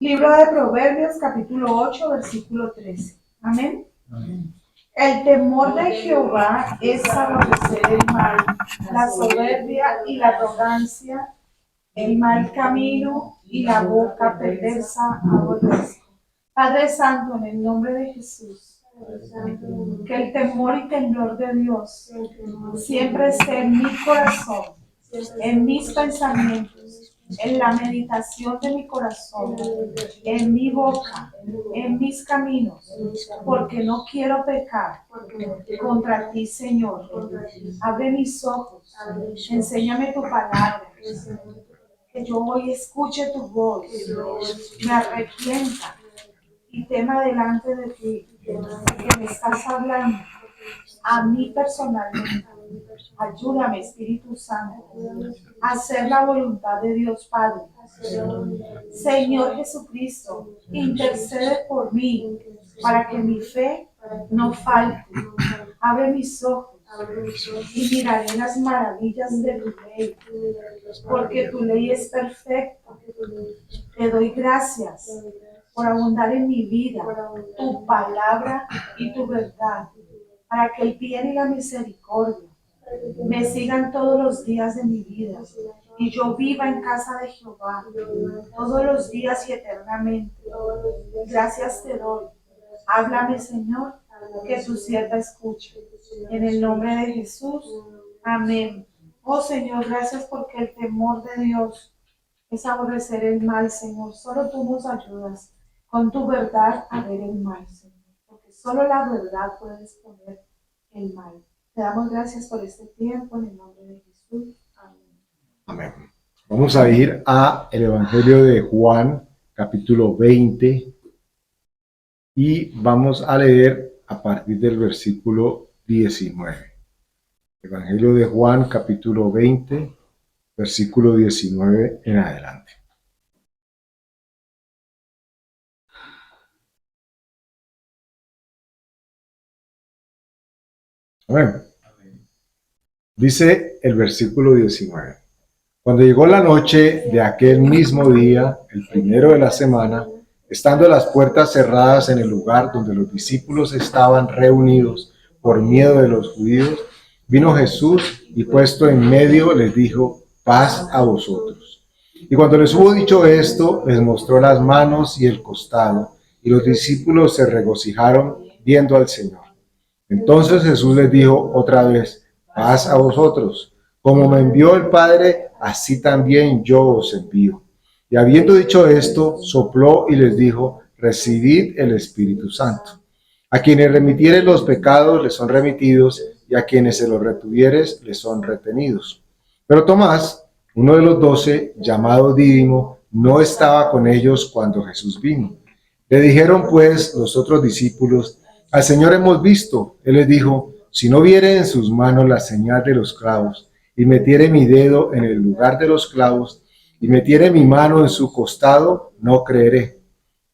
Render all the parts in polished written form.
Libro de Proverbios, capítulo 8, versículo 13. Amén. Amén. El temor de Jehová es aborrecer el mal, la soberbia y la arrogancia, el mal camino y la boca perversa aborrezco. Padre Santo, en el nombre de Jesús, que el temor y temblor de Dios siempre esté en mi corazón, en mis pensamientos, en la meditación de mi corazón, en mi boca, en mis caminos, porque no quiero pecar contra ti, Señor. Abre mis ojos, enséñame tu palabra, que yo hoy escuche tu voz, me arrepienta y tema delante de ti, que me estás hablando a mí personalmente. Ayúdame, Espíritu Santo, a hacer la voluntad de Dios Padre. Señor Jesucristo, intercede por mí para que mi fe no falte. Abre mis ojos y miraré las maravillas de tu ley, porque tu ley es perfecta. Te doy gracias por abundar en mi vida tu palabra y tu verdad, para que el bien y la misericordia me sigan todos los días de mi vida y yo viva en casa de Jehová todos los días y eternamente. Gracias te doy. Háblame, Señor, que tu sierva escuche. En el nombre de Jesús. Amén. Oh Señor, gracias porque el temor de Dios es aborrecer el mal, Señor. Solo tú nos ayudas con tu verdad a ver el mal, Señor. Porque solo la verdad puede exponer el mal. Te damos gracias por este tiempo en el nombre de Jesús. Amén. Amén. Vamos a ir a el Evangelio de Juan, capítulo 20, y vamos a leer a partir del versículo 19. Evangelio de Juan, capítulo 20, versículo 19 en adelante. Amén. Dice el versículo 19. Cuando llegó la noche de aquel mismo día, el primero de la semana, estando las puertas cerradas en el lugar donde los discípulos estaban reunidos por miedo de los judíos, vino Jesús y puesto en medio les dijo: paz a vosotros. Y cuando les hubo dicho esto, les mostró las manos y el costado, y los discípulos se regocijaron viendo al Señor. Entonces Jesús les dijo otra vez: paz a vosotros. Como me envió el Padre, así también yo os envío. Y habiendo dicho esto, sopló y les dijo: recibid el Espíritu Santo. A quienes remitieres los pecados les son remitidos, y a quienes se los retuvieres les son retenidos. Pero Tomás, uno de los 12, llamado Dídimo, no estaba con ellos cuando Jesús vino. Le dijeron pues los otros discípulos: al Señor hemos visto. Él les dijo: si no viere en sus manos la señal de los clavos, y metiere mi dedo en el lugar de los clavos, y metiere mi mano en su costado, no creeré.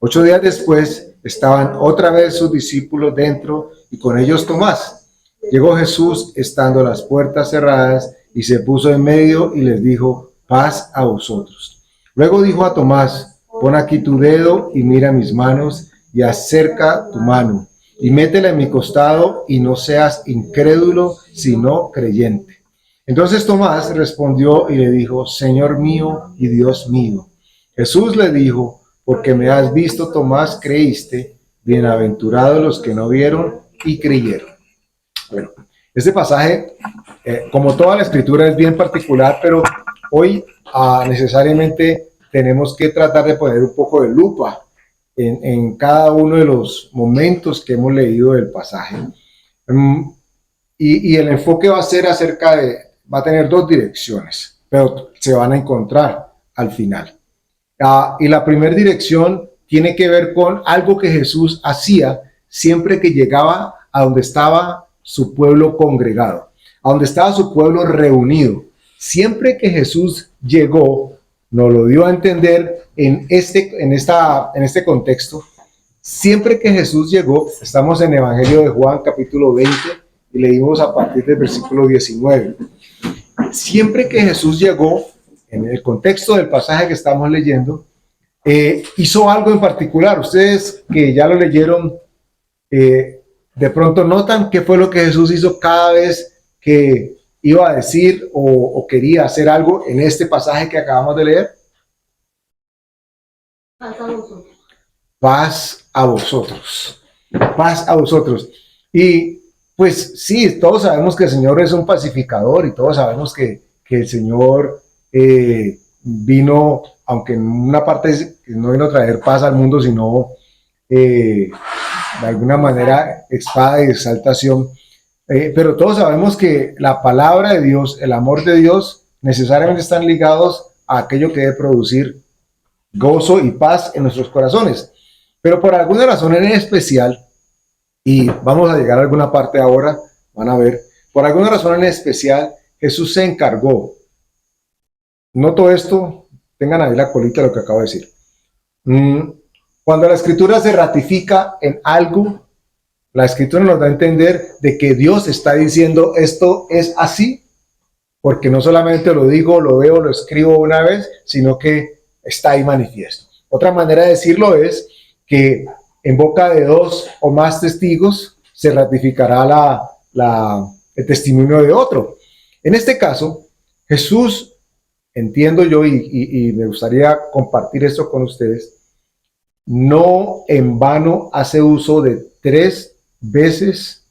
8 días después estaban otra vez sus discípulos dentro, y con ellos Tomás. Llegó Jesús estando las puertas cerradas, y se puso en medio y les dijo: paz a vosotros. Luego dijo a Tomás: pon aquí tu dedo y mira mis manos, y acerca tu mano, y métela en mi costado, y no seas incrédulo, sino creyente. Entonces Tomás respondió y le dijo: Señor mío y Dios mío. Jesús le dijo: porque me has visto, Tomás, creíste. Bienaventurados los que no vieron y creyeron. Bueno, este pasaje, como toda la escritura, es bien particular, pero hoy necesariamente tenemos que tratar de poner un poco de lupa en cada uno de los momentos que hemos leído del pasaje. Y el enfoque va a ser va a tener 2 direcciones, pero se van a encontrar al final. Y la primera dirección tiene que ver con algo que Jesús hacía siempre que llegaba a donde estaba su pueblo congregado, a donde estaba su pueblo reunido. Siempre que Jesús llegó, nos lo dio a entender en este contexto. Siempre que Jesús llegó, estamos en el Evangelio de Juan, capítulo 20, y leímos a partir del versículo 19. Siempre que Jesús llegó, en el contexto del pasaje que estamos leyendo, hizo algo en particular. Ustedes que ya lo leyeron, de pronto notan qué fue lo que Jesús hizo cada vez que iba a decir o quería hacer algo en este pasaje que acabamos de leer. Paz a vosotros. Paz a vosotros. Y pues sí, todos sabemos que el Señor es un pacificador y todos sabemos que el Señor vino, aunque en una parte no vino a traer paz al mundo, sino de alguna manera espada y exaltación. Pero todos sabemos que la palabra de Dios, el amor de Dios, necesariamente están ligados a aquello que debe producir gozo y paz en nuestros corazones. Pero por alguna razón en especial, y vamos a llegar a alguna parte ahora, van a ver, por alguna razón en especial, Jesús se encargó. Noto esto, tengan ahí la colita de lo que acabo de decir. Cuando la Escritura se ratifica en algo, la Escritura nos da a entender de que Dios está diciendo esto es así, porque no solamente lo digo, lo veo, lo escribo una vez, sino que está ahí manifiesto. Otra manera de decirlo es que en boca de dos o más testigos se ratificará el testimonio de otro. En este caso, Jesús, entiendo yo y me gustaría compartir esto con ustedes, no en vano hace uso de 3 veces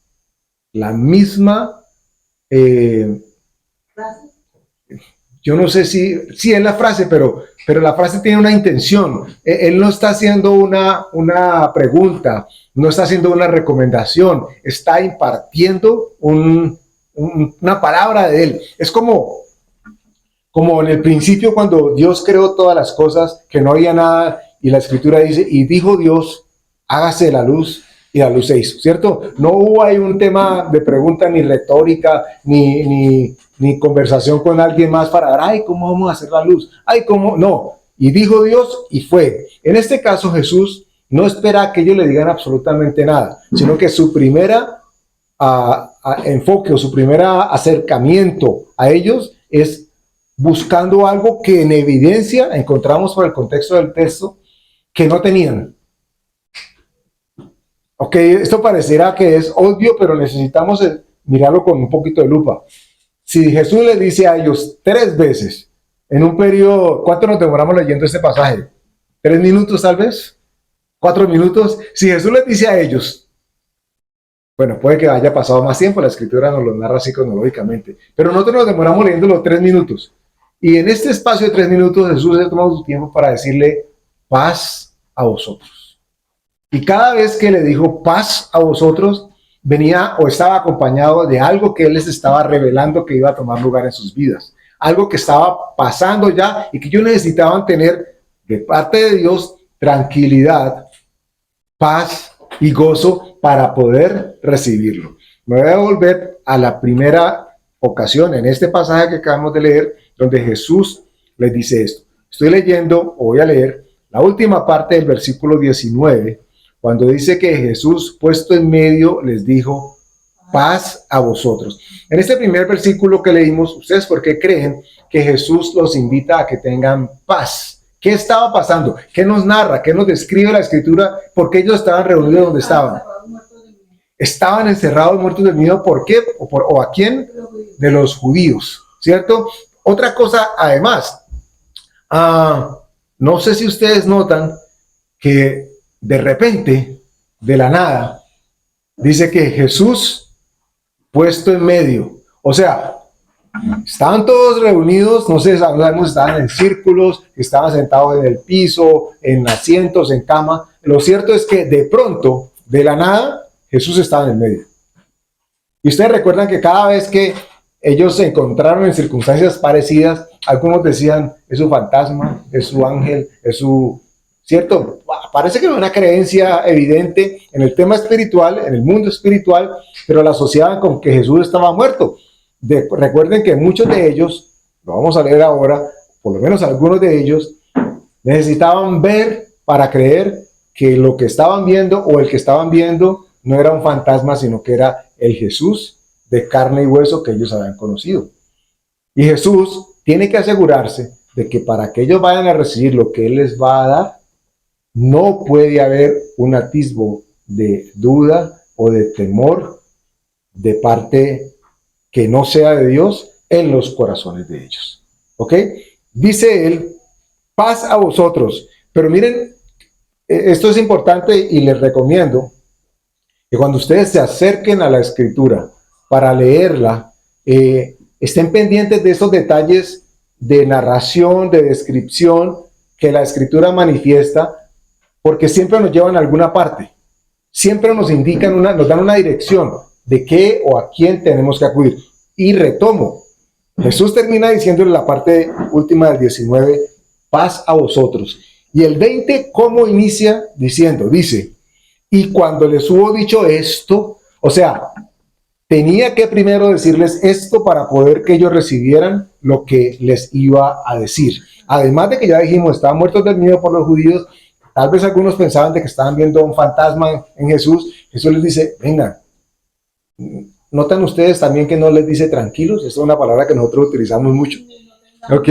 la misma, yo no sé si es la frase, pero la frase tiene una intención. Él no está haciendo una pregunta, no está haciendo una recomendación, está impartiendo una palabra de él. Es como en el principio cuando Dios creó todas las cosas, que no había nada, y la Escritura dice, y dijo Dios, hágase la luz, y la luz se hizo, ¿cierto? No hubo ahí un tema de pregunta, ni retórica, ni conversación con alguien más para ver, ay, ¿cómo vamos a hacer la luz? Ay, ¿cómo? No. Y dijo Dios y fue. En este caso, Jesús no espera que ellos le digan absolutamente nada, sino que su primera enfoque o su primer acercamiento a ellos es buscando algo que en evidencia encontramos por el contexto del texto que no tenían. Ok, esto pareciera que es obvio, pero necesitamos mirarlo con un poquito de lupa. Si Jesús le dice a ellos 3 veces, en un periodo, ¿cuánto nos demoramos leyendo este pasaje? ¿3 minutos tal vez? ¿4 minutos? Si Jesús les dice a ellos, bueno, puede que haya pasado más tiempo, la Escritura nos lo narra así cronológicamente, pero nosotros nos demoramos leyendo los 3 minutos. Y en este espacio de 3 minutos Jesús ha tomado su tiempo para decirle paz a vosotros. Y cada vez que le dijo paz a vosotros, venía o estaba acompañado de algo que él les estaba revelando que iba a tomar lugar en sus vidas. Algo que estaba pasando ya y que ellos necesitaban tener de parte de Dios tranquilidad, paz y gozo para poder recibirlo. Me voy a volver a la primera ocasión en este pasaje que acabamos de leer, donde Jesús les dice esto. Estoy leyendo, o voy a leer, la última parte del versículo 19, cuando dice que Jesús, puesto en medio, les dijo, paz a vosotros. En este primer versículo que leímos, ¿ustedes por qué creen que Jesús los invita a que tengan paz? ¿Qué estaba pasando? ¿Qué nos narra? ¿Qué nos describe la Escritura? ¿Por qué ellos estaban reunidos donde estaban? Estaban encerrados, muertos de miedo. ¿Por qué? ¿O a quién? De los judíos, ¿cierto? Otra cosa, además, no sé si ustedes notan que de repente, de la nada, dice que Jesús puesto en medio. O sea, estaban todos reunidos, no sé, sabemos, estaban en círculos, estaban sentados en el piso, en asientos, en cama. Lo cierto es que de pronto, de la nada, Jesús estaba en el medio. Y ustedes recuerdan que cada vez que ellos se encontraron en circunstancias parecidas, algunos decían, es su fantasma, es su ángel, es su... ¿Cierto? Parece que es una creencia evidente en el tema espiritual, en el mundo espiritual, pero la asociaban con que Jesús estaba muerto. Recuerden que muchos de ellos, lo vamos a leer ahora, por lo menos algunos de ellos, necesitaban ver para creer que lo que estaban viendo o el que estaban viendo no era un fantasma, sino que era el Jesús de carne y hueso que ellos habían conocido. Y Jesús tiene que asegurarse de que para que ellos vayan a recibir lo que Él les va a dar, no puede haber un atisbo de duda o de temor de parte que no sea de Dios en los corazones de ellos. ¿Ok? Dice él, paz a vosotros. Pero miren, esto es importante y les recomiendo que cuando ustedes se acerquen a la escritura para leerla, estén pendientes de esos detalles de narración, de descripción que la escritura manifiesta, porque siempre nos llevan a alguna parte, siempre nos indican nos dan una dirección de qué o a quién tenemos que acudir. Y retomo, Jesús termina diciéndole la parte última del 19, paz a vosotros. Y el 20, ¿cómo inicia? Dice, y cuando les hubo dicho esto, o sea, tenía que primero decirles esto para poder que ellos recibieran lo que les iba a decir. Además de que ya dijimos, estaban muertos del miedo por los judíos, tal vez algunos pensaban de que estaban viendo un fantasma en Jesús. Jesús les dice, vengan, ¿notan ustedes también que no les dice tranquilos? Esta es una palabra que nosotros utilizamos mucho. ¿Ok?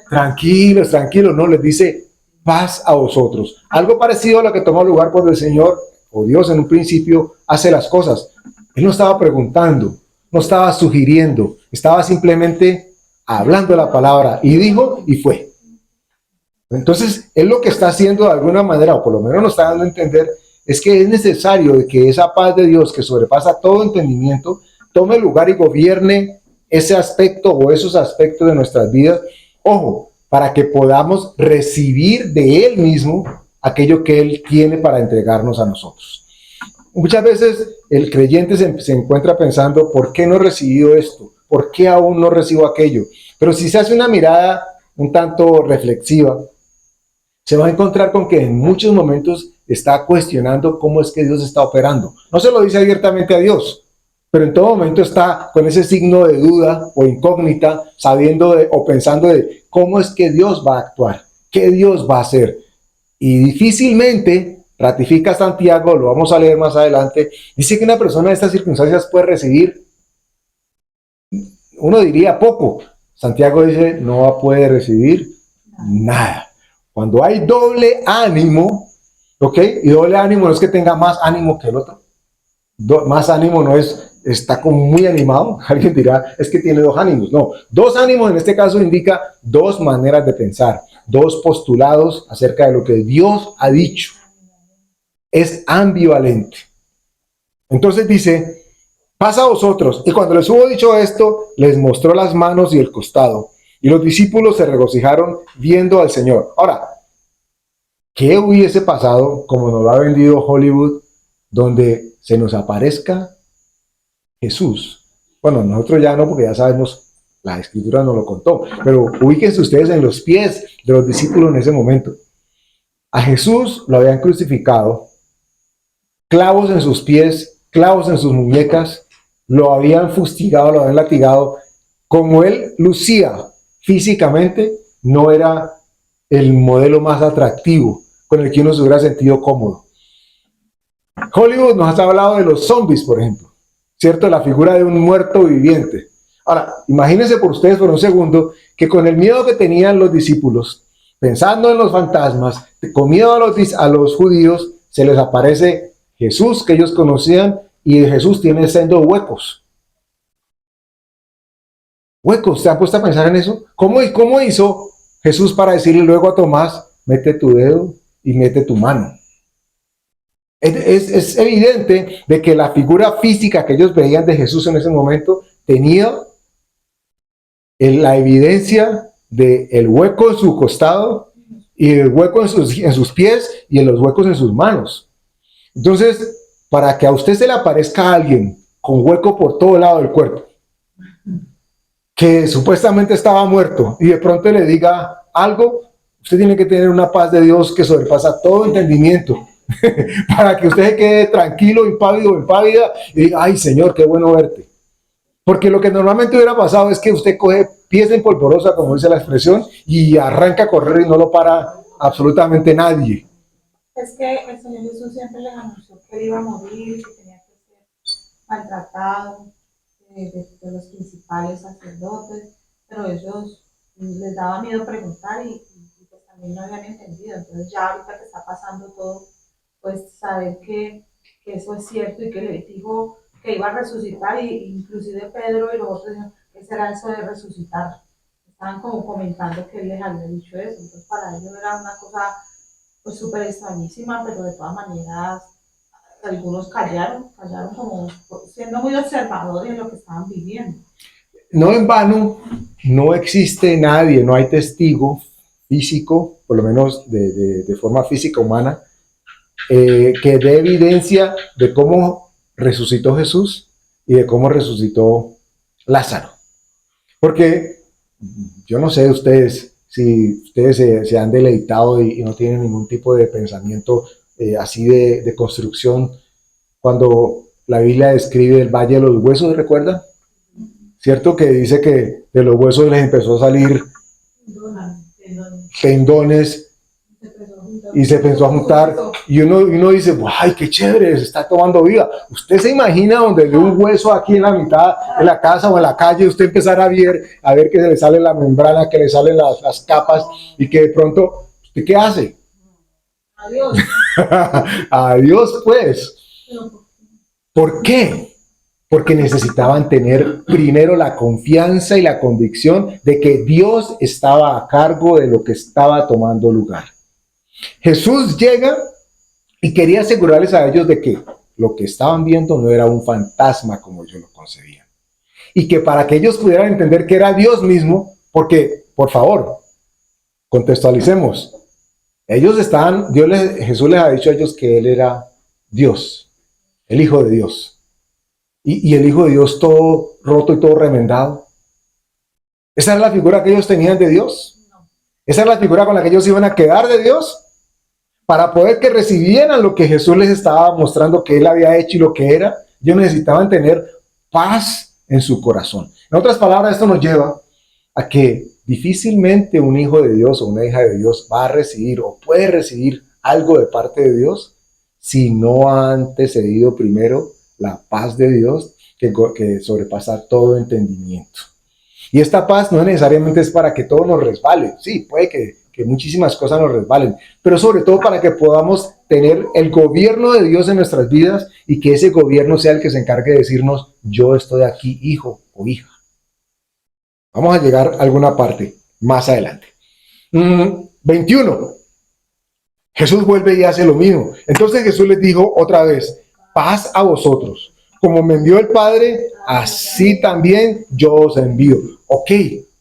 Tranquilos, tranquilos, no, les dice paz a vosotros. Algo parecido a lo que tomó lugar cuando el Señor, o Dios en un principio, hace las cosas. Él no estaba preguntando, no estaba sugiriendo, estaba simplemente hablando la palabra y dijo y fue. Entonces, él lo que está haciendo de alguna manera, o por lo menos nos está dando a entender, es que es necesario que esa paz de Dios que sobrepasa todo entendimiento, tome lugar y gobierne ese aspecto o esos aspectos de nuestras vidas. Ojo, para que podamos recibir de Él mismo aquello que Él tiene para entregarnos a nosotros. Muchas veces el creyente se encuentra pensando, ¿por qué no he recibido esto? ¿Por qué aún no recibo aquello? Pero si se hace una mirada un tanto reflexiva, se va a encontrar con que en muchos momentos está cuestionando cómo es que Dios está operando. No se lo dice abiertamente a Dios, pero en todo momento está con ese signo de duda o incógnita, sabiendo o pensando de cómo es que Dios va a actuar, qué Dios va a hacer. Y difícilmente ratifica Santiago, lo vamos a leer más adelante, dice que una persona en estas circunstancias puede recibir, uno diría poco. Santiago dice, no puede recibir nada. Cuando hay doble ánimo, ¿ok? Y doble ánimo no es que tenga más ánimo que el otro. Más ánimo no es, está como muy animado. Alguien dirá, es que tiene dos ánimos. No, dos ánimos en este caso indica dos maneras de pensar, dos postulados acerca de lo que Dios ha dicho. Es ambivalente. Entonces dice, pasa a vosotros. Y cuando les hubo dicho esto, les mostró las manos y el costado. Y los discípulos se regocijaron viendo al Señor. Ahora, ¿qué hubiese pasado, como nos lo ha vendido Hollywood, donde se nos aparezca Jesús? Bueno, nosotros ya no, porque ya sabemos, la Escritura nos lo contó, pero ubíquense ustedes en los pies de los discípulos en ese momento. A Jesús lo habían crucificado, clavos en sus pies, clavos en sus muñecas, lo habían fustigado, lo habían latigado. Como él lucía físicamente, no era el modelo más atractivo con el que uno se hubiera sentido cómodo. Hollywood nos ha hablado de los zombies, por ejemplo, ¿cierto? La figura de un muerto viviente. Ahora, imagínense por ustedes por un segundo que con el miedo que tenían los discípulos, pensando en los fantasmas, con miedo a los judíos, se les aparece Jesús que ellos conocían y Jesús tiene sendos huecos. Huecos, ¿se han puesto a pensar en eso? ¿Cómo hizo Jesús para decirle luego a Tomás, mete tu dedo y mete tu mano? Es evidente de que la figura física que ellos veían de Jesús en ese momento tenía la evidencia del hueco en su costado y el hueco en sus pies y en los huecos en sus manos. Entonces, para que a usted se le aparezca a alguien con hueco por todo lado del cuerpo, que supuestamente estaba muerto y de pronto le diga algo, usted tiene que tener una paz de Dios que sobrepasa todo entendimiento. Para que usted se quede tranquilo, impávido, impávida y diga, ay Señor, qué bueno verte. Porque lo que normalmente hubiera pasado es que usted coge pies en polvorosa, como dice la expresión, y arranca a correr y no lo para absolutamente nadie. Es que el Señor Jesús siempre les anunció que iba a morir, que tenía que ser maltratado de los principales sacerdotes, pero ellos les daba miedo preguntar y pues también no habían entendido. Entonces ya ahorita que está pasando todo, pues saber que eso es cierto y que le dijo que iba a resucitar, y inclusive Pedro y los otros dijeron, ¿qué será eso de resucitar? Estaban como comentando que él les había dicho eso. Entonces para ellos era una cosa pues súper extrañísima, pero de todas maneras algunos callaron como siendo muy observadores de lo que estaban viviendo. No en vano, no existe nadie, no hay testigo físico, por lo menos de forma física humana, que dé evidencia de cómo resucitó Jesús y de cómo resucitó Lázaro. Porque yo no sé ustedes, si ustedes se han deleitado y no tienen ningún tipo de pensamiento así de construcción, cuando la Biblia describe el Valle de los Huesos, ¿recuerdan? ¿Cierto? Que dice que de los huesos les empezó a salir tendones y se empezó a juntar, y uno dice, ¡ay, qué chévere! Se está tomando vida. Usted se imagina donde de un hueso aquí en la mitad de la casa o en la calle, usted empezar a ver que se le sale la membrana, que le salen las capas, y que de pronto, ¿usted qué hace? Adiós. Adiós, pues. ¿Por qué? Porque necesitaban tener primero la confianza y la convicción de que Dios estaba a cargo de lo que estaba tomando lugar. Jesús llega y quería asegurarles a ellos de que lo que estaban viendo no era un fantasma como ellos lo concebían. Y que para que ellos pudieran entender que era Dios mismo, porque, por favor, contextualicemos. Jesús les ha dicho a ellos que Él era Dios, el Hijo de Dios. Y el Hijo de Dios todo roto y todo remendado. ¿Esa era la figura que ellos tenían de Dios? ¿Esa era la figura con la que ellos iban a quedar de Dios? Para poder que recibieran lo que Jesús les estaba mostrando que Él había hecho y lo que era, ellos necesitaban tener paz en su corazón. En otras palabras, esto nos lleva a que difícilmente un hijo de Dios o una hija de Dios va a recibir o puede recibir algo de parte de Dios si no ha antecedido primero la paz de Dios que sobrepasa todo entendimiento. Y esta paz no necesariamente es para que todo nos resbale. Sí, puede que muchísimas cosas nos resbalen, pero sobre todo para que podamos tener el gobierno de Dios en nuestras vidas y que ese gobierno sea el que se encargue de decirnos, yo estoy aquí, hijo o hija. Vamos a llegar a alguna parte más adelante. 21. Jesús vuelve y hace lo mismo. Entonces Jesús les dijo otra vez, paz a vosotros. Como me envió el Padre, así también yo os envío. Ok,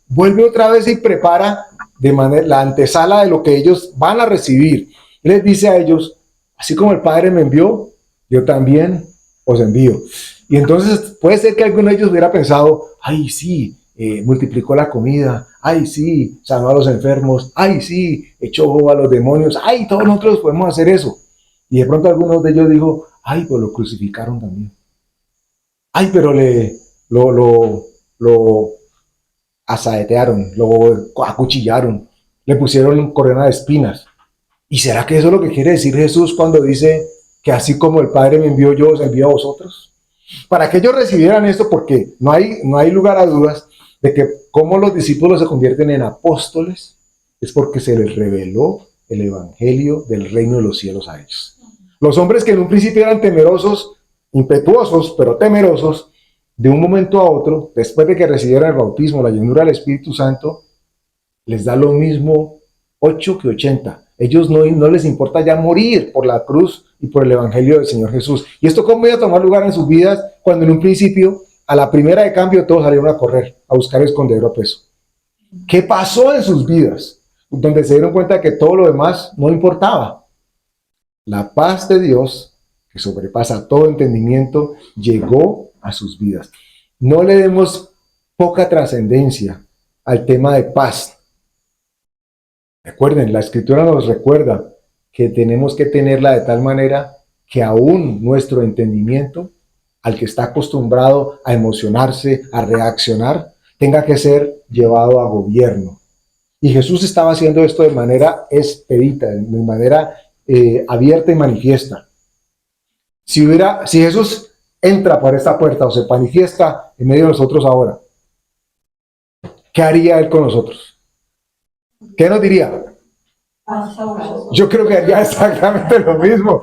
vuelve otra vez y prepara de manera la antesala de lo que ellos van a recibir. Les dice a ellos, así como el Padre me envió, yo también os envío. Y entonces puede ser que alguno de ellos hubiera pensado, ay sí, multiplicó la comida, ay sí, sanó a los enfermos, ay sí, echó a los demonios, ay, todos nosotros podemos hacer eso. Y de pronto algunos de ellos dijo, ay, pues lo crucificaron también. Ay, pero lo asaetearon, lo acuchillaron, le pusieron corona de espinas. ¿Y será que eso es lo que quiere decir Jesús cuando dice que así como el Padre me envió, yo os envío a vosotros? Para que ellos recibieran esto, porque no hay lugar a dudas de que como los discípulos se convierten en apóstoles, es porque se les reveló el evangelio del reino de los cielos a ellos. Los hombres que en un principio eran temerosos, impetuosos, pero temerosos, de un momento a otro, después de que recibieran el bautismo, la llenura del Espíritu Santo, les da lo mismo 8 que 80. Ellos no les importa ya morir por la cruz y por el evangelio del Señor Jesús. ¿Y esto cómo iba a tomar lugar en sus vidas cuando en un principio, a la primera de cambio, todos salieron a correr, a buscar escondedero a peso? ¿Qué pasó en sus vidas? Donde se dieron cuenta que todo lo demás no importaba. La paz de Dios, que sobrepasa todo entendimiento, llegó a sus vidas. No le demos poca trascendencia al tema de paz. Recuerden, la Escritura nos recuerda que tenemos que tenerla de tal manera que aún nuestro entendimiento, al que está acostumbrado a emocionarse, a reaccionar, tenga que ser llevado a gobierno. Y Jesús estaba haciendo esto de manera expedita, de manera abierta y manifiesta. Si Jesús entra por esta puerta o se manifiesta en medio de nosotros ahora, ¿qué haría Él con nosotros? ¿Qué nos diría? Yo creo que haría exactamente lo mismo.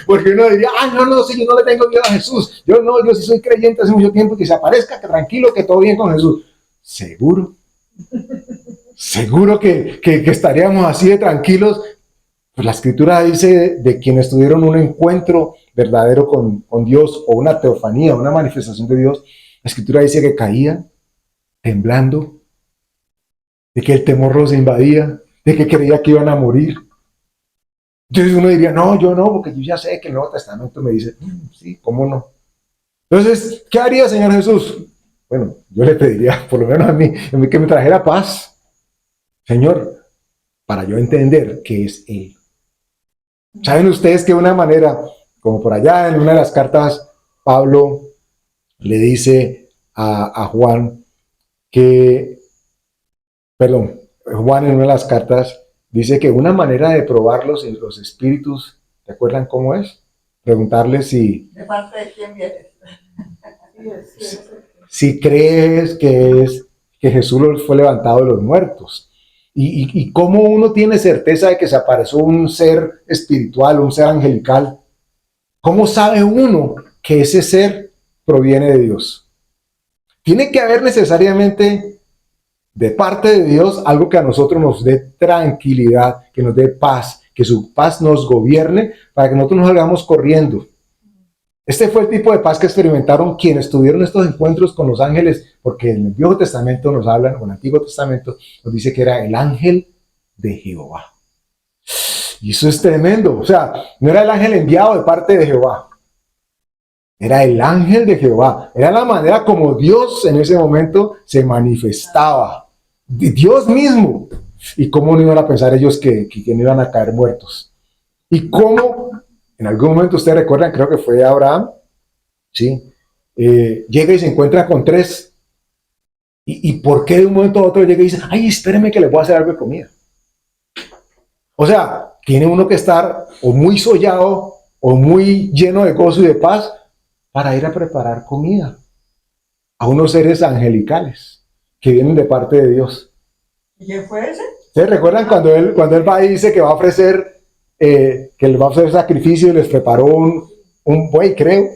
Porque uno diría, no, si yo no le tengo miedo a Jesús. Yo sí soy creyente hace mucho tiempo, que se aparezca, que tranquilo, que todo bien con Jesús. ¿Seguro? ¿Seguro que estaríamos así de tranquilos? Pues la Escritura dice de quienes tuvieron un encuentro verdadero con Dios, o una teofanía, una manifestación de Dios. La Escritura dice que caían temblando, de que el temor los invadía, de que creía que iban a morir. Entonces uno diría, no, yo no, porque yo ya sé que el Nuevo Testamento me dice, sí, ¿cómo no? Entonces, ¿qué haría, Señor Jesús? Bueno, yo le pediría, por lo menos a mí, que me trajera paz. Señor, para yo entender qué es Él. ¿Saben ustedes que de una manera, como por allá en una de las cartas, Pablo le dice a Juan que, perdón, Juan en una de las cartas dice que una manera de probar los espíritus, ¿te acuerdan cómo es? Preguntarle si... ¿De parte de quién vienes? Si crees que Jesús fue levantado de los muertos. Y cómo uno tiene certeza de que se apareció un ser espiritual, un ser angelical. ¿Cómo sabe uno que ese ser proviene de Dios? Tiene que haber necesariamente de parte de Dios algo que a nosotros nos dé tranquilidad, que nos dé paz, que su paz nos gobierne para que nosotros nos salgamos corriendo. Este fue el tipo de paz que experimentaron quienes tuvieron estos encuentros con los ángeles, porque en el Viejo Testamento nos hablan, o en el Antiguo Testamento nos dice que era el ángel de Jehová. Y eso es tremendo. O sea, no era el ángel enviado de parte de Jehová. Era el ángel de Jehová. Era la manera como Dios en ese momento se manifestaba. Dios mismo. Y cómo no iban a pensar ellos que no iban a caer muertos. Y cómo, en algún momento ustedes recuerdan, creo que fue Abraham, ¿sí? Llega y se encuentra con 3. ¿Y por qué de un momento a otro llega y dice, ay, espéreme que le voy a hacer algo de comida? O sea, tiene uno que estar o muy sollado o muy lleno de gozo y de paz para ir a preparar comida a unos seres angelicales que vienen de parte de Dios. ¿Y quién fue ese? ¿Ustedes recuerdan cuando él va y dice que va a ofrecer que les va a hacer sacrificio y les preparó un buey, creo,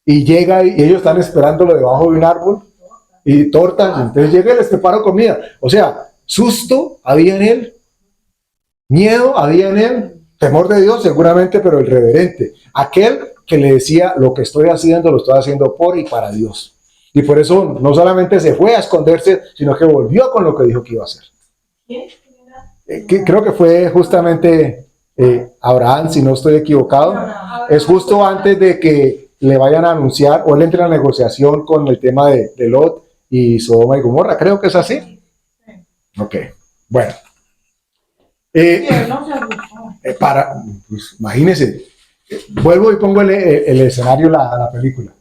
y llega y ellos están esperándolo debajo de un árbol y tortas, entonces llega y les preparó comida? O sea, susto había en él, miedo había en él, temor de Dios seguramente, pero el reverente, aquel que le decía, lo que estoy haciendo lo estoy haciendo por y para Dios. Y por eso no solamente se fue a esconderse, sino que volvió con lo que dijo que iba a hacer. Creo que fue justamente Abraham, si no estoy equivocado. Es justo antes de que le vayan a anunciar o él entre en la negociación con el tema de Lot y Sodoma y Gomorra. Creo que es así. Ok, bueno. Pues, imagínense, vuelvo y pongo el escenario, la película.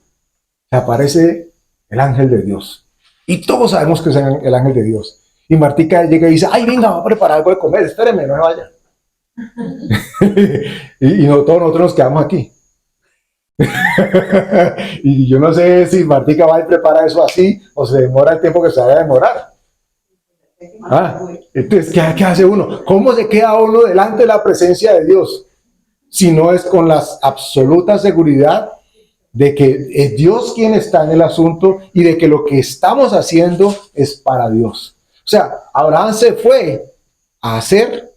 Se aparece el ángel de Dios. Y todos sabemos que es el ángel de Dios. Y Martica llega y dice, ay, venga, vamos a preparar algo de comer, espéreme, no me vaya. y todos nosotros nos quedamos aquí. Y yo no sé si Martica va y prepara eso así o se demora el tiempo que se vaya a demorar. Entonces, ¿qué hace uno? ¿Cómo se queda uno delante de la presencia de Dios? Si no es con la absoluta seguridad de que es Dios quien está en el asunto y de que lo que estamos haciendo es para Dios. O sea, Abraham se fue a hacer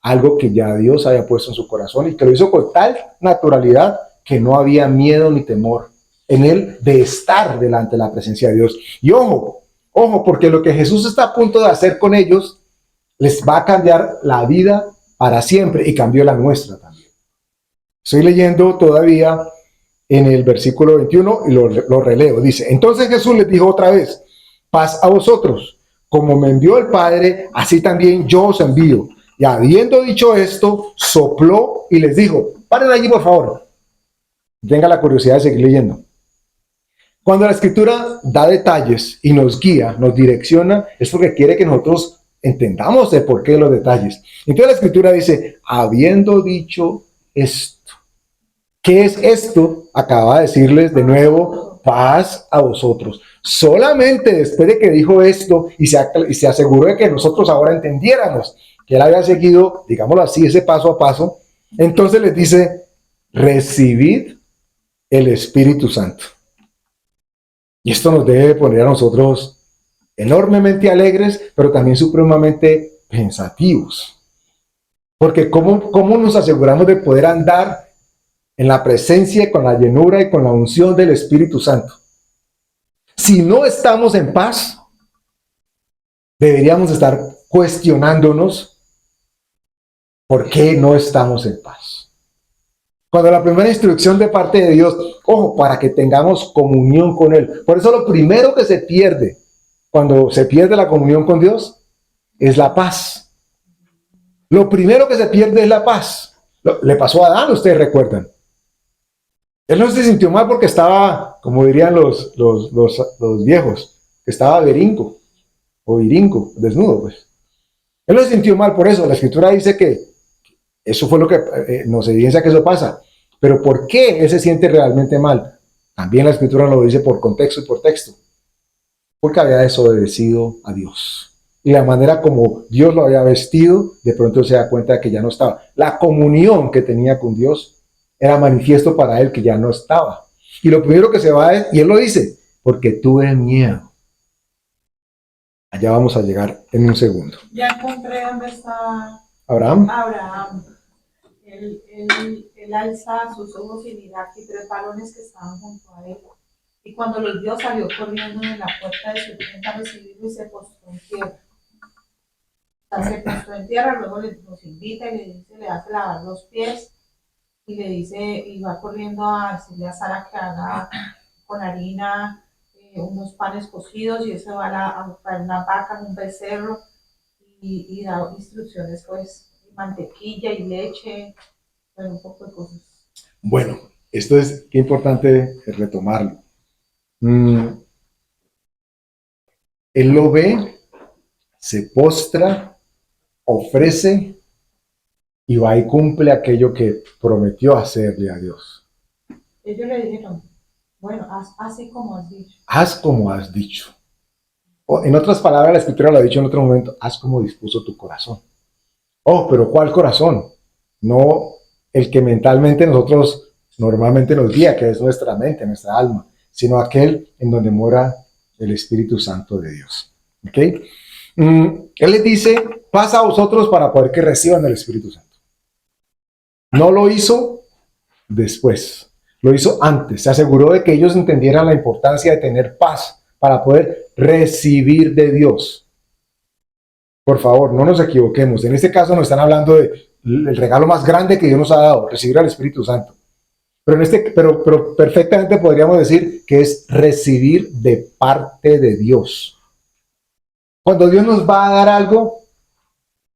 algo que ya Dios había puesto en su corazón y que lo hizo con tal naturalidad que no había miedo ni temor en él de estar delante de la presencia de Dios. Y ojo, porque lo que Jesús está a punto de hacer con ellos les va a cambiar la vida para siempre y cambió la nuestra también. Estoy leyendo todavía en el versículo 21 y lo releo. Dice, entonces Jesús les dijo otra vez, paz a vosotros, como me envió el Padre, así también yo os envío. Y habiendo dicho esto, sopló y les dijo, paren allí por favor. Tenga la curiosidad de seguir leyendo. Cuando la Escritura da detalles y nos guía, nos direcciona, es porque quiere que nosotros entendamos el porqué de los detalles. Entonces la Escritura dice, habiendo dicho esto. ¿Qué es esto? Acaba de decirles de nuevo, paz a vosotros. Solamente después de que dijo esto y se aseguró de que nosotros ahora entendiéramos que él había seguido, digámoslo así, ese paso a paso, entonces les dice, recibid el Espíritu Santo. Y esto nos debe poner a nosotros enormemente alegres, pero también supremamente pensativos. Porque ¿cómo nos aseguramos de poder andar en la presencia, con la llenura y con la unción del Espíritu Santo? Si no estamos en paz, deberíamos estar cuestionándonos por qué no estamos en paz. Cuando la primera instrucción de parte de Dios, ojo, para que tengamos comunión con Él. Por eso lo primero que se pierde cuando se pierde la comunión con Dios es la paz. Lo primero que se pierde es la paz. Le pasó a Adán, ustedes recuerdan. Él no se sintió mal porque estaba, como dirían los viejos, que estaba viringo, desnudo, pues. Él no se sintió mal por eso. La Escritura dice que eso fue lo que nos evidencia que eso pasa. Pero ¿por qué él se siente realmente mal? También la Escritura lo dice por contexto y por texto. Porque había desobedecido a Dios. Y la manera como Dios lo había vestido, de pronto se da cuenta de que ya no estaba. La comunión que tenía con Dios era manifiesto para él que ya no estaba. Y lo primero que se va es, y él lo dice, porque tuve miedo. Allá vamos a llegar en un segundo. Ya encontré dónde está Abraham. Abraham. Él alza sus ojos y mira aquí 3 varones que estaban junto a él. Y cuando los vio, salió corriendo en la puerta de su tienda a recibirlo y se postró en tierra. O sea, se postró en tierra, luego nos invita y le dice, le hace lavar los pies y le dice, y va corriendo a decirle a Sara que haga con harina unos panes cocidos y eso va a traer una vaca, un becerro y da instrucciones, pues, mantequilla y leche, bueno, un poco de cosas. Bueno, esto es qué importante retomarlo. Él lo ve, se postra, ofrece y va y cumple aquello que prometió hacerle a Dios. Ellos le dijeron, bueno, haz así como has dicho. Haz como has dicho. O, en otras palabras, la Escritura lo ha dicho en otro momento, haz como dispuso tu corazón. Oh, pero ¿cuál corazón? No el que mentalmente nosotros normalmente nos guía, que es nuestra mente, nuestra alma, sino aquel en donde mora el Espíritu Santo de Dios. ¿Ok? Él les dice, pasa a vosotros para poder que reciban el Espíritu Santo. No lo hizo después, lo hizo antes. Se aseguró de que ellos entendieran la importancia de tener paz para poder recibir de Dios. Por favor, no nos equivoquemos. En este caso nos están hablando del regalo más grande que Dios nos ha dado, recibir al Espíritu Santo. Pero perfectamente podríamos decir que es recibir de parte de Dios. Cuando Dios nos va a dar algo,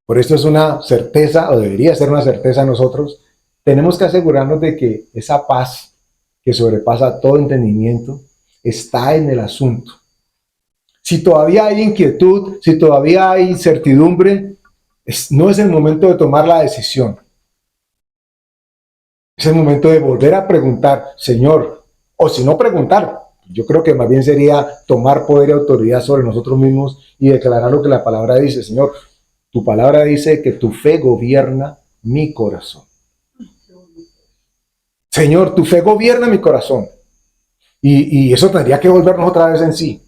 por esto es una certeza, o debería ser una certeza a nosotros, tenemos que asegurarnos de que esa paz que sobrepasa todo entendimiento está en el asunto. Si todavía hay inquietud, si todavía hay incertidumbre, no es el momento de tomar la decisión. Es el momento de volver a preguntar, Señor, o si no preguntar, yo creo que más bien sería tomar poder y autoridad sobre nosotros mismos y declarar lo que la palabra dice. Señor, tu palabra dice que tu fe gobierna mi corazón. Señor, tu fe gobierna mi corazón. Y eso tendría que volvernos otra vez en sí,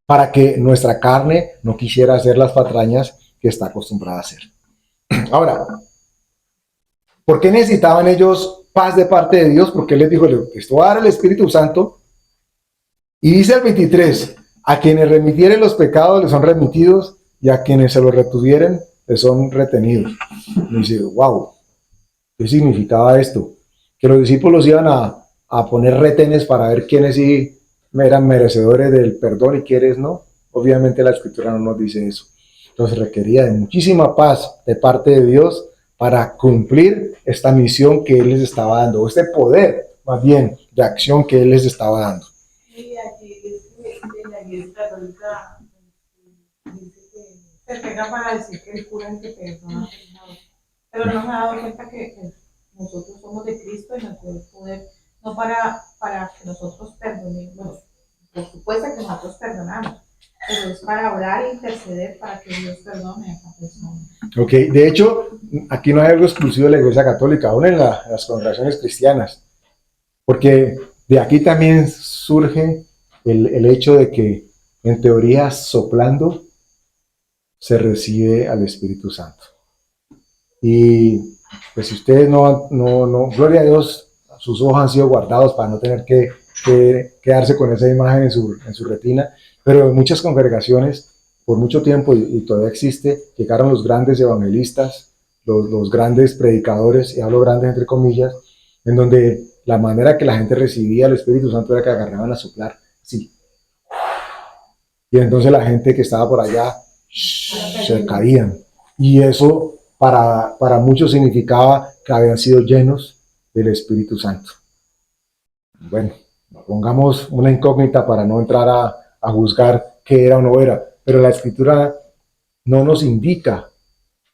para que nuestra carne no quisiera hacer las patrañas que está acostumbrada a hacer. Ahora, ¿por qué necesitaban ellos paz de parte de Dios? Porque Él les dijo, esto va a dar el Espíritu Santo. Y dice el 23, a quienes remitieren los pecados les son remitidos y a quienes se los retuvieren les son retenidos. Y dice, wow, ¿qué significaba esto? Que los discípulos iban a poner retenes para ver quiénes sí eran merecedores del perdón y quiénes no. Obviamente la Escritura no nos dice eso. Entonces requería de muchísima paz de parte de Dios para cumplir esta misión que Él les estaba dando, o este poder, más bien, de acción que Él les estaba dando. Y aquí en la iglesia católica dice que se pega para decir que el cura es el que perdona, pero no me he dado cuenta que nosotros somos de Cristo y nos puede poder, no para que nosotros perdonemos, bueno, por supuesto que nosotros perdonamos, pero es para orar e interceder para que Dios perdone a esa persona. Ok, de hecho, aquí no hay algo exclusivo de la Iglesia Católica, aún en las congregaciones cristianas, porque de aquí también surge el hecho de que, en teoría, soplando se recibe al Espíritu Santo. Y pues si ustedes no, gloria a Dios, sus ojos han sido guardados para no tener que quedarse con esa imagen en su retina, pero en muchas congregaciones, por mucho tiempo, y todavía existe, llegaron los grandes evangelistas, los grandes predicadores, y hablo grandes entre comillas, en donde la manera que la gente recibía el Espíritu Santo era que agarraban a soplar, sí. Y entonces la gente que estaba por allá se caían. Y eso para muchos significaba que habían sido llenos del Espíritu Santo. Bueno, pongamos una incógnita para no entrar a juzgar qué era o no era, pero la Escritura no nos indica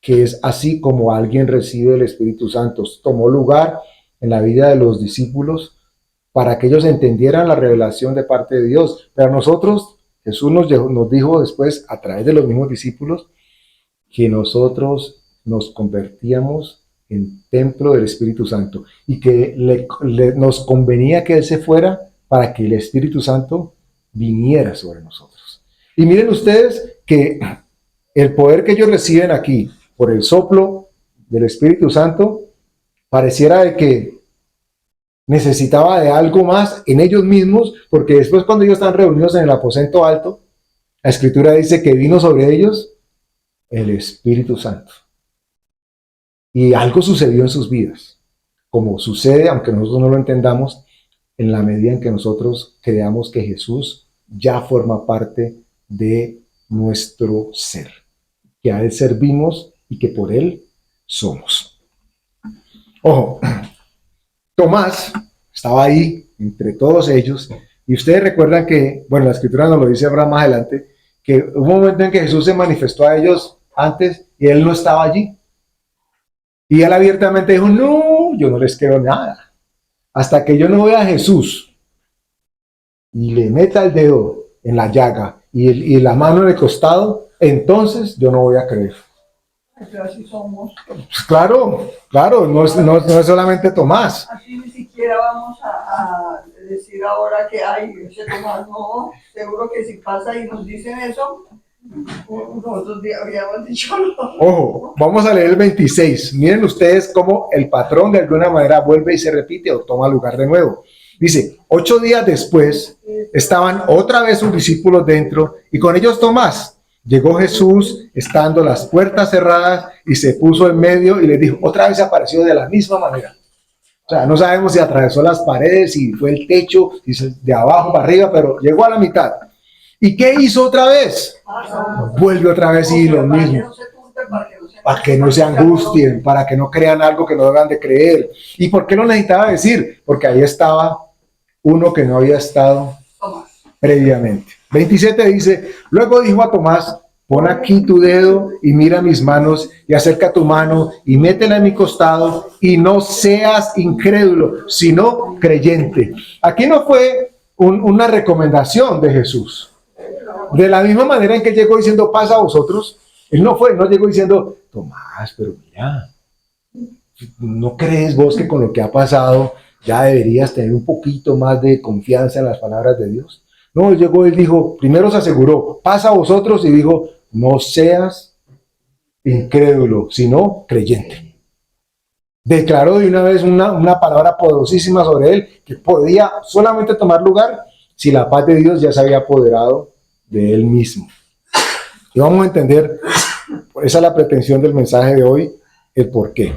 que es así como alguien recibe el Espíritu Santo. Tomó lugar en la vida de los discípulos para que ellos entendieran la revelación de parte de Dios. Pero a nosotros, Jesús nos dijo después, a través de los mismos discípulos, que nosotros nos convertíamos en templo del Espíritu Santo y que nos convenía que Él se fuera para que el Espíritu Santo viniera sobre nosotros. Y miren ustedes que el poder que ellos reciben aquí por el soplo del Espíritu Santo pareciera de que necesitaba de algo más en ellos mismos, porque después cuando ellos están reunidos en el aposento alto, la Escritura dice que vino sobre ellos el Espíritu Santo. Y algo sucedió en sus vidas, como sucede, aunque nosotros no lo entendamos, en la medida en que nosotros creamos que Jesús ya forma parte de nuestro ser, que a Él servimos y que por Él somos. Ojo, Tomás estaba ahí entre todos ellos, y ustedes recuerdan que, bueno, la Escritura nos lo dice ahora más adelante, que hubo un momento en que Jesús se manifestó a ellos antes y Él no estaba allí. Y él abiertamente dijo, no, yo no les creo nada. Hasta que yo no vea a Jesús y le meta el dedo en la llaga y la mano en el costado, entonces yo no voy a creer. Pero así somos. Pues claro, no es solamente Tomás. Así ni siquiera vamos a decir ahora que hay ese Tomás, no. Seguro que si pasa y nos dicen eso, nosotros habíamos dicho no. Ojo, vamos a leer el 26. Miren ustedes cómo el patrón de alguna manera vuelve y se repite o toma lugar de nuevo. Dice, 8 días después estaban otra vez sus discípulos dentro y con ellos Tomás. Llegó Jesús estando las puertas cerradas y se puso en medio y les dijo, otra vez apareció de la misma manera. O sea, no sabemos si atravesó las paredes, si fue el techo, si de abajo para arriba, pero llegó a la mitad. ¿Y qué hizo otra vez? Vuelve otra vez y lo mismo. Para que no se angustien, para que no crean algo que no deban de creer. ¿Y por qué lo necesitaba decir? Porque ahí estaba uno que no había estado previamente. 27 dice, luego dijo a Tomás, pon aquí tu dedo y mira mis manos y acerca tu mano y métela en mi costado y no seas incrédulo, sino creyente. Aquí no fue una recomendación de Jesús. De la misma manera en que llegó diciendo, pasa a vosotros, él no llegó diciendo, Tomás, pero mira, ¿no crees vos que con lo que ha pasado ya deberías tener un poquito más de confianza en las palabras de Dios? No, él llegó, él dijo, primero se aseguró, pasa a vosotros y dijo, no seas incrédulo, sino creyente. Declaró de una vez una palabra poderosísima sobre él que podía solamente tomar lugar si la paz de Dios ya se había apoderado de él mismo. Y vamos a entender, esa es la pretensión del mensaje de hoy, el por qué.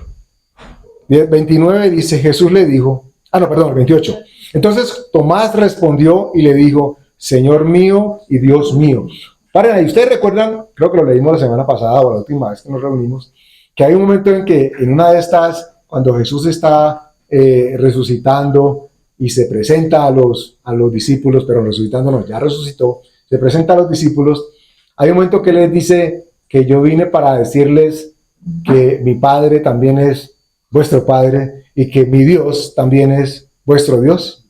29 dice, Jesús le dijo, 28. Entonces Tomás respondió y le dijo, Señor mío y Dios mío. Paren ahí, ustedes recuerdan, creo que lo leímos la semana pasada o la última vez que nos reunimos, que hay un momento en que en una de estas, cuando Jesús está resucitando y se presenta a los discípulos, pero resucitando no, ya resucitó, se presenta a los discípulos, hay un momento que les dice que yo vine para decirles que mi Padre también es vuestro Padre y que mi Dios también es vuestro Dios,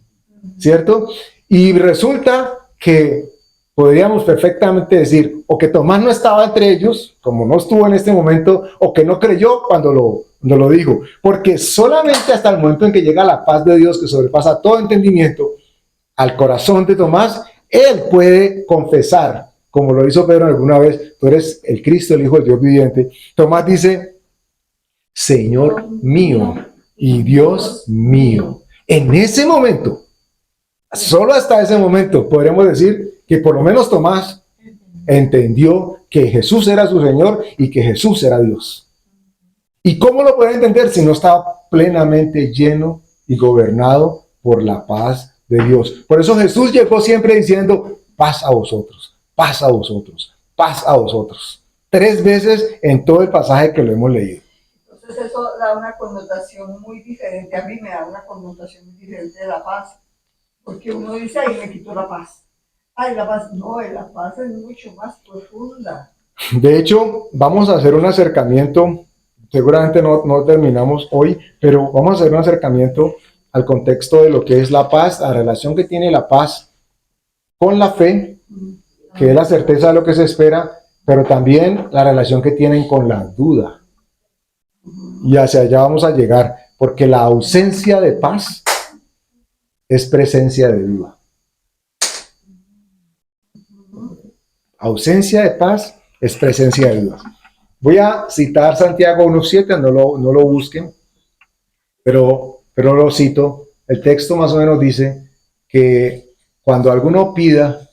¿cierto? Y resulta que podríamos perfectamente decir o que Tomás no estaba entre ellos, como no estuvo en este momento, o que no creyó cuando lo dijo, porque solamente hasta el momento en que llega la paz de Dios que sobrepasa todo entendimiento al corazón de Tomás, él puede confesar, como lo hizo Pedro alguna vez, tú eres el Cristo, el Hijo del Dios viviente. Tomás dice, Señor mío y Dios mío. En ese momento, solo hasta ese momento, podremos decir que por lo menos Tomás entendió que Jesús era su Señor y que Jesús era Dios. ¿Y cómo lo puede entender si no estaba plenamente lleno y gobernado por la paz de Dios? Por eso Jesús llegó siempre diciendo, paz a vosotros, paz a vosotros, paz a vosotros. 3 veces en todo el pasaje que lo hemos leído. Entonces eso da una connotación muy diferente, a mí me da una connotación muy diferente de la paz, porque uno dice, ay, me quitó la paz. Ay, la paz, no, la paz es mucho más profunda. De hecho, vamos a hacer un acercamiento, seguramente no terminamos hoy, pero vamos a hacer un acercamiento al contexto de lo que es la paz, la relación que tiene la paz con la fe, que es la certeza de lo que se espera, pero también la relación que tienen con la duda. Y hacia allá vamos a llegar, porque la ausencia de paz es presencia de duda. Ausencia de paz es presencia de duda. Voy a citar Santiago 1:7, no lo busquen, pero lo cito. El texto más o menos dice que cuando alguno pida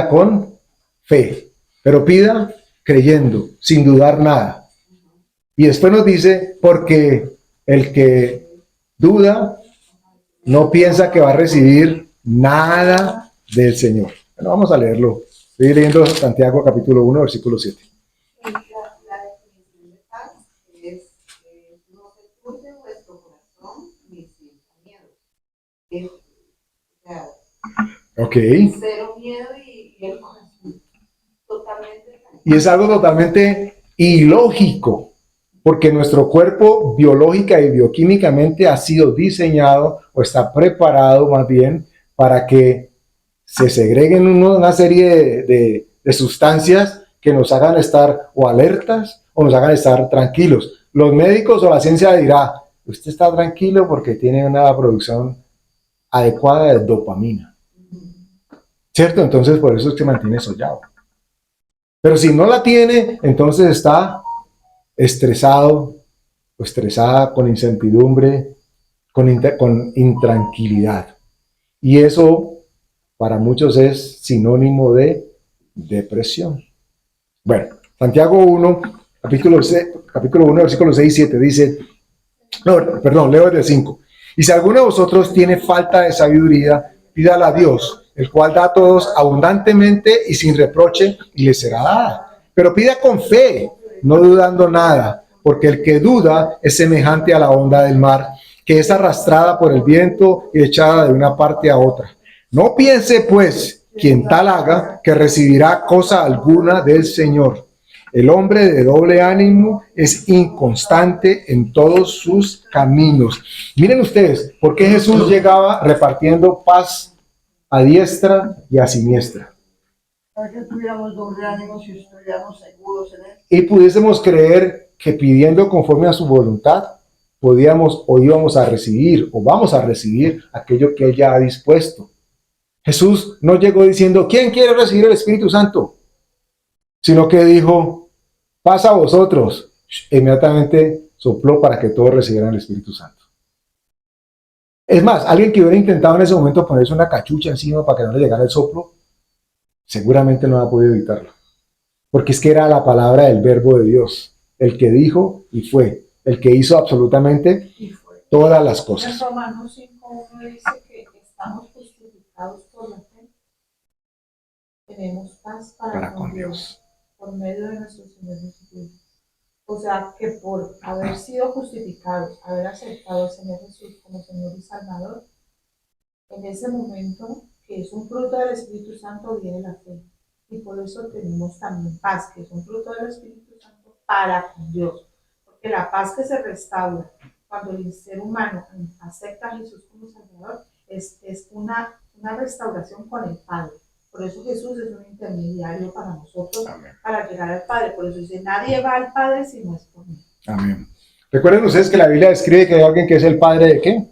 con fe, pero pida creyendo, sin dudar nada. Y después nos dice, porque el que duda no piensa que va a recibir nada del Señor. Bueno, vamos a leerlo. Estoy leyendo Santiago capítulo 1, versículo 7. La definición de paz es no se turbe vuestro corazón ni sienta miedo. O sea, Ok. cero miedo y el corazón totalmente tranquilo. Y es algo totalmente ilógico, porque nuestro cuerpo biológica y bioquímicamente ha sido diseñado o está preparado más bien para que se segreguen una serie de sustancias que nos hagan estar o alertas o nos hagan estar tranquilos. Los médicos o la ciencia dirá, usted está tranquilo porque tiene una producción adecuada de dopamina. ¿Cierto? Entonces por eso es que mantiene sollado. Pero si no la tiene, entonces está estresado o estresada, con incertidumbre, con intranquilidad. Y eso para muchos es sinónimo de depresión. Bueno, Santiago 1, capítulo 1, versículo 6 y 7 dice, no, perdón, leo desde el 5. Y si alguno de vosotros tiene falta de sabiduría, pídala a Dios, el cual da a todos abundantemente y sin reproche, y le será dada. Pero pida con fe, no dudando nada, porque el que duda es semejante a la onda del mar, que es arrastrada por el viento y echada de una parte a otra. No piense, pues, quien tal haga, que recibirá cosa alguna del Señor. El hombre de doble ánimo es inconstante en todos sus caminos. Miren ustedes, ¿por qué Jesús llegaba repartiendo paz a diestra y a siniestra? Para que tuviéramos doble ánimo y estuviéramos seguros en él. Y pudiésemos creer que pidiendo conforme a su voluntad, podíamos o íbamos a recibir o vamos a recibir aquello que Él ya ha dispuesto. Jesús no llegó diciendo, ¿quién quiere recibir el Espíritu Santo? Sino que dijo, pasa a vosotros. Inmediatamente sopló para que todos recibieran el Espíritu Santo. Es más, alguien que hubiera intentado en ese momento ponerse una cachucha encima para que no le llegara el soplo, seguramente no ha podido evitarlo. Porque es que era la palabra del verbo de Dios, el que dijo y fue, el que hizo absolutamente todas las En cosas. Romanos 5:1 dice que estamos justificados por la fe. Tenemos paz para con Dios por medio de nuestro Señor Jesucristo. O sea que por haber sido justificados, haber aceptado al Señor Jesús como Señor y Salvador, en ese momento, que es un fruto del Espíritu Santo, viene la fe. Y por eso tenemos también paz, que es un fruto del Espíritu Santo para con Dios. Porque la paz que se restaura cuando el ser humano acepta a Jesús como Salvador es una restauración con el Padre. Por eso Jesús es un intermediario para nosotros, Amén. para llegar al Padre. Por eso dice, nadie va al Padre si no es por mí. Amén. Recuerden ustedes que la Biblia describe que hay alguien que es el padre ¿de qué?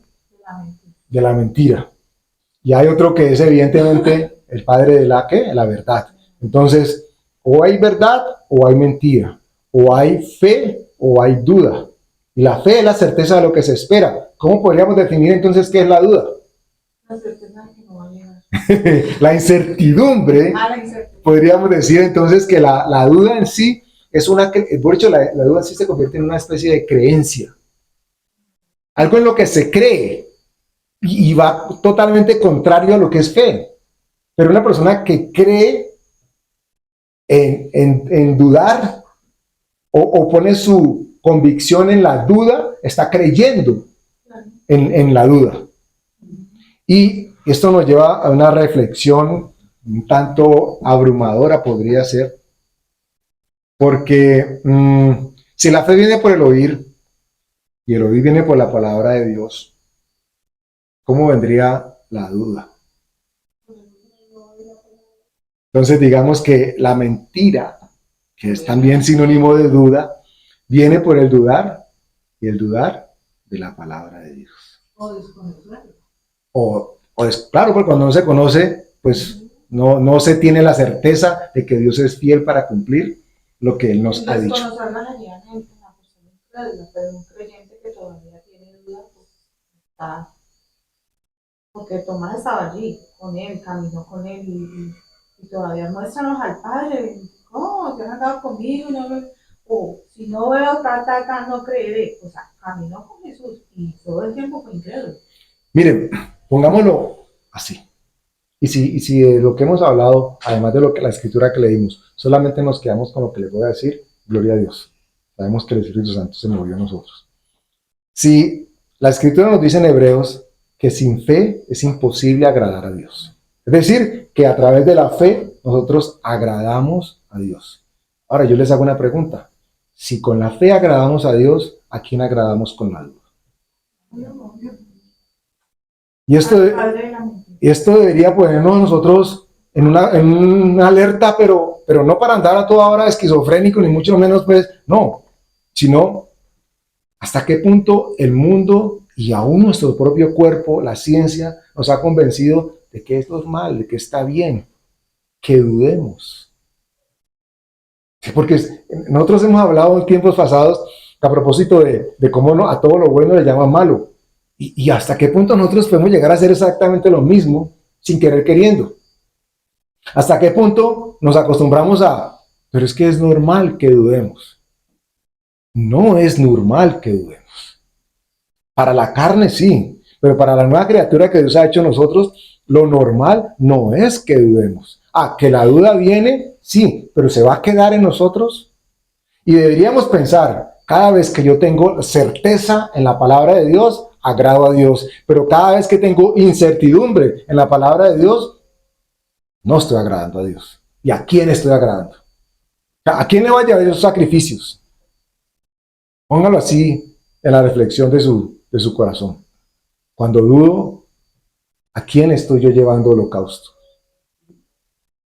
De la mentira. Y hay otro que es evidentemente el padre de la ¿qué? La verdad. Entonces, o hay verdad o hay mentira. O hay fe o hay duda. Y la fe es la certeza de lo que se espera. ¿Cómo podríamos definir entonces qué es la duda? La certeza de que no va a llegar. La incertidumbre. La incertidumbre. Podríamos decir entonces que la duda en sí es por hecho, la duda en sí se convierte en una especie de creencia. Algo en lo que se cree y va totalmente contrario a lo que es fe. Pero una persona que cree en dudar o pone su convicción en la duda, está creyendo en la duda. Y esto nos lleva a una reflexión un tanto abrumadora, podría ser, porque si la fe viene por el oír y el oír viene por la palabra de Dios, ¿cómo vendría la duda? Entonces digamos que la mentira, que es también sinónimo de duda, viene por el dudar y el dudar de la palabra de Dios. Claro, porque cuando no se conoce, pues no se tiene la certeza de que Dios es fiel para cumplir lo que Él nos ha dicho. Conocer la realidad en la persona incrédula, pero un creyente que todavía tiene dudas, pues está. Porque Tomás estaba allí con Él, caminó con Él y todavía muéstranos al Padre. ¿Cómo? ¿Te has andado conmigo? O si no veo tal, no creeré. O sea, caminó con Jesús y todo el tiempo fue incrédulo. Miren, pongámoslo así. Y si de lo que hemos hablado, además de lo que la escritura que leímos, solamente nos quedamos con lo que les voy a decir, gloria a Dios. Sabemos que el Espíritu Santo se movió a nosotros. Si la escritura nos dice en Hebreos que sin fe es imposible agradar a Dios. Es decir, que a través de la fe nosotros agradamos a Dios. Ahora yo les hago una pregunta. Si con la fe agradamos a Dios, ¿a quién agradamos con la duda? Y esto debería ponernos nosotros en una alerta, pero no para andar a toda hora esquizofrénico, ni mucho menos, pues, no, sino hasta qué punto el mundo y aún nuestro propio cuerpo, la ciencia, nos ha convencido de que esto es mal, de que está bien, que dudemos. Porque nosotros hemos hablado en tiempos pasados a propósito de cómo a todo lo bueno le llaman malo. Y hasta qué punto nosotros podemos llegar a hacer exactamente lo mismo sin querer queriendo. Hasta qué punto nos acostumbramos pero es que es normal que dudemos. No es normal que dudemos. Para la carne sí, pero para la nueva criatura que Dios ha hecho en nosotros, lo normal no es que dudemos. Que la duda viene, sí, pero se va a quedar en nosotros. Y deberíamos pensar, cada vez que yo tengo certeza en la palabra de Dios, agrado a Dios. Pero cada vez que tengo incertidumbre en la palabra de Dios, no estoy agradando a Dios. ¿Y a quién estoy agradando? ¿A quién le va a llevar esos sacrificios? Póngalo así en la reflexión de su corazón. Cuando dudo, ¿a quién estoy yo llevando holocausto?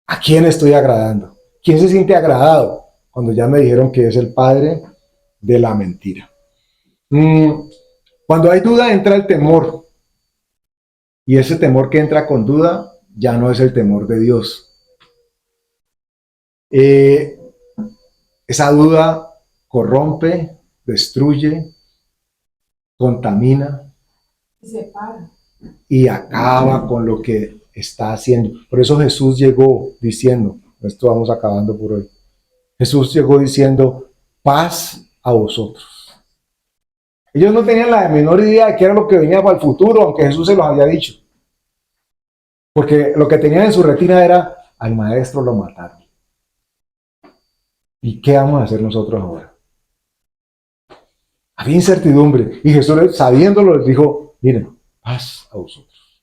¿A quién estoy agradando? ¿Quién se siente agradado cuando ya me dijeron que es el padre de la mentira? Cuando hay duda entra el temor. Y ese temor que entra con duda ya no es el temor de Dios. Esa duda corrompe, destruye, contamina y acaba con lo que está haciendo. Por eso Jesús llegó diciendo, esto vamos acabando por hoy. Jesús llegó diciendo, paz a vosotros. Ellos no tenían la menor idea de qué era lo que venía para el futuro, aunque Jesús se los había dicho. Porque lo que tenían en su retina era, al maestro lo mataron. ¿Y qué vamos a hacer nosotros ahora? Había incertidumbre. Y Jesús, sabiéndolo, les dijo, miren, paz a vosotros.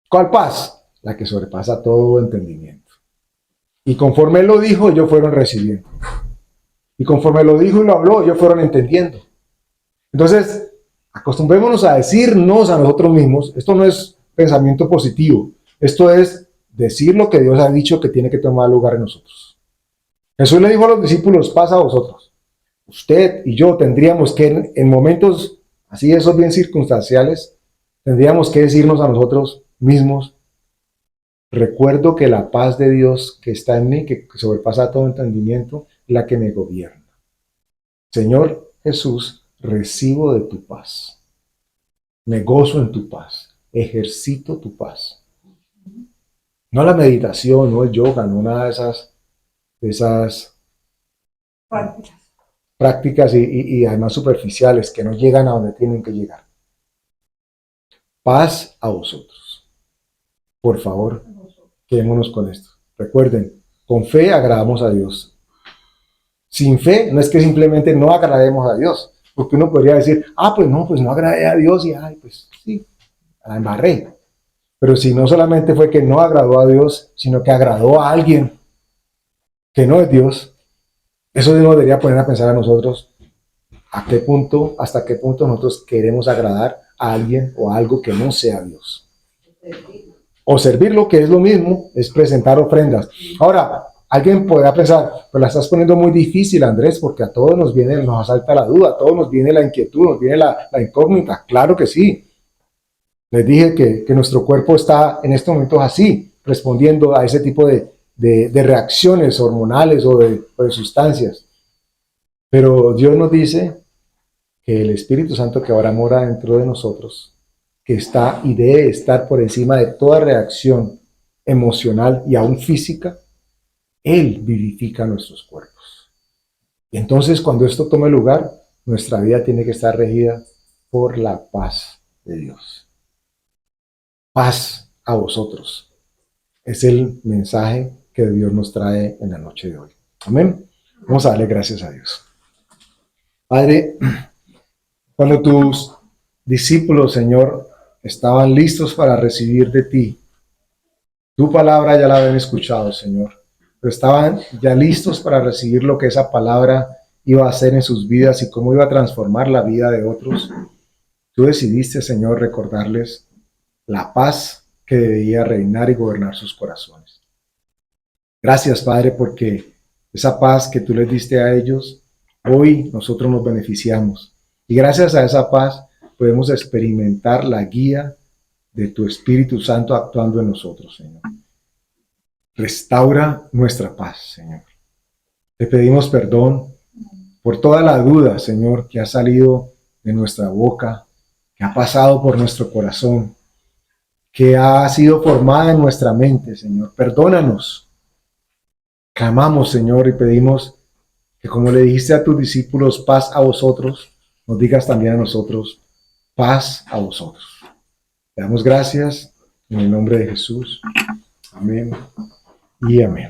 ¿Cuál paz? La que sobrepasa todo entendimiento. Y conforme Él lo dijo, ellos fueron recibiendo. Y conforme lo dijo y lo habló, ellos fueron entendiendo. Entonces, acostumbrémonos a decirnos a nosotros mismos, esto no es pensamiento positivo, esto es decir lo que Dios ha dicho que tiene que tomar lugar en nosotros. Jesús le dijo a los discípulos, paz a vosotros. Usted y yo tendríamos que, en momentos así, esos bien circunstanciales, tendríamos que decirnos a nosotros mismos, recuerdo que la paz de Dios que está en mí, que sobrepasa todo entendimiento, es la que me gobierna. Señor Jesús, recibo de tu paz. Me gozo en tu paz. Ejercito tu paz. No la meditación, no el yoga, no nada de esas prácticas y además superficiales que no llegan a donde tienen que llegar. Paz a vosotros. Por favor, quedémonos con esto. Recuerden, con fe agradamos a Dios. Sin fe no es que simplemente no agrademos a Dios, porque uno podría decir, pues no agradé a Dios y pues sí, la embarré. Pero si no solamente fue que no agradó a Dios, sino que agradó a alguien que no es Dios, eso nos debería poner a pensar a nosotros hasta qué punto nosotros queremos agradar a alguien o a algo que no sea Dios. O servirlo, que es lo mismo, es presentar ofrendas. Ahora, alguien podrá pensar, pues la estás poniendo muy difícil, Andrés, porque a todos nos asalta la duda, a todos nos viene la inquietud, nos viene la incógnita. Claro que sí. Les dije que nuestro cuerpo está en estos momentos así, respondiendo a ese tipo de reacciones hormonales o de sustancias. Pero Dios nos dice que el Espíritu Santo que ahora mora dentro de nosotros, que está y debe estar por encima de toda reacción emocional y aún física, Él vivifica nuestros cuerpos. Y entonces, cuando esto tome lugar, nuestra vida tiene que estar regida por la paz de Dios. Paz a vosotros. Es el mensaje que Dios nos trae en la noche de hoy. Amén. Vamos a darle gracias a Dios. Padre, cuando tus discípulos, Señor, estaban listos para recibir de ti, tu palabra ya la habían escuchado, Señor, pero estaban ya listos para recibir lo que esa palabra iba a hacer en sus vidas y cómo iba a transformar la vida de otros. Tú decidiste, Señor, recordarles la paz que debía reinar y gobernar sus corazones. Gracias, Padre, porque esa paz que tú les diste a ellos, hoy nosotros nos beneficiamos. Y gracias a esa paz podemos experimentar la guía de tu Espíritu Santo actuando en nosotros, Señor. Restaura nuestra paz, Señor. Te pedimos perdón por toda la duda, Señor, que ha salido de nuestra boca, que ha pasado por nuestro corazón, que ha sido formada en nuestra mente, Señor. Perdónanos. Clamamos, Señor, y pedimos que como le dijiste a tus discípulos, paz a vosotros, nos digas también a nosotros, paz a vosotros. Te damos gracias en el nombre de Jesús. Amén y amén.